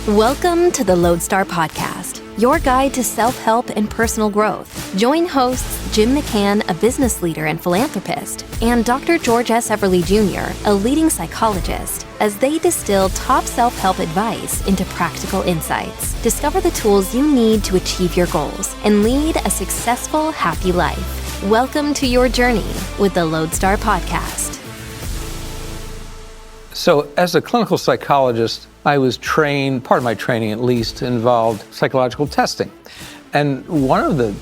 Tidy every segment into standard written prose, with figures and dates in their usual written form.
Welcome to the Lodestar Podcast, your guide to self-help and personal growth. Join hosts Jim McCann, a business leader and philanthropist, and Dr. George S. Everly Jr., a leading psychologist, as they distill top self-help advice into practical insights. Discover the tools you need to achieve your goals and lead a successful, happy life. Welcome to your journey with the Lodestar Podcast. So as a clinical psychologist, I was trained, part of my training at least, involved psychological testing. And one of the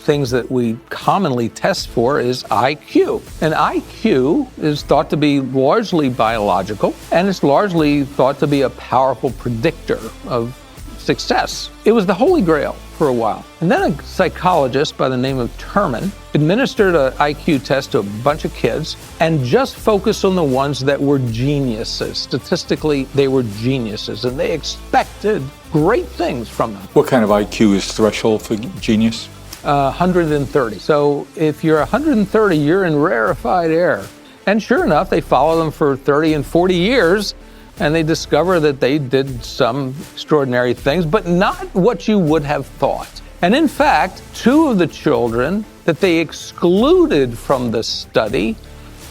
things that we commonly test for is IQ. And IQ is thought to be largely biological, and it's largely thought to be a powerful predictor of success. It was the holy grail for a while. And then a psychologist by the name of Terman administered an IQ test to a bunch of kids and just focused on the ones that were geniuses. Statistically, they were geniuses, and they expected great things from them. What kind of IQ is threshold for genius? 130. So if you're 130, you're in rarefied air. And sure enough, they follow them for 30 and 40 years, and they discover that they did some extraordinary things, but not what you would have thought. And in fact, two of the children that they excluded from the study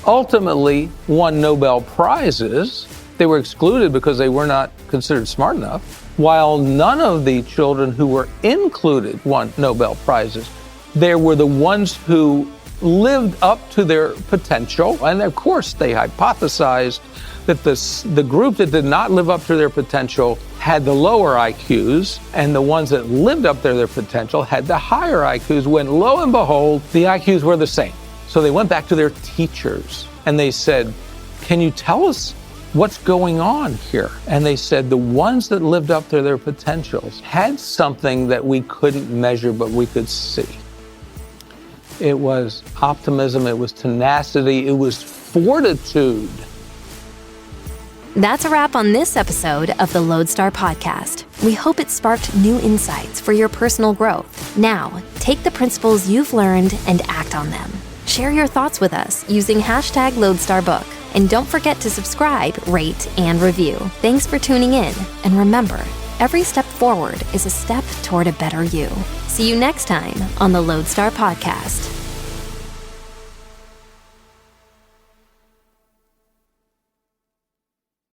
ultimately won Nobel Prizes. They were excluded because they were not considered smart enough, while none of the children who were included won Nobel Prizes. They were the ones who lived up to their potential, and of course they hypothesized that the group that did not live up to their potential had the lower IQs, and the ones that lived up to their potential had the higher IQs, when lo and behold, the IQs were the same. So they went back to their teachers and they said, "Can you tell us what's going on here?" And they said the ones that lived up to their potentials had something that we couldn't measure, but we could see. It was optimism, it was tenacity, it was fortitude. That's a wrap on this episode of the Lodestar Podcast. We hope it sparked new insights for your personal growth. Now, take the principles you've learned and act on them. Share your thoughts with us using hashtag LodestarBook. And don't forget to subscribe, rate, and review. Thanks for tuning in. And remember, every step forward is a step toward a better you. See you next time on the Lodestar Podcast.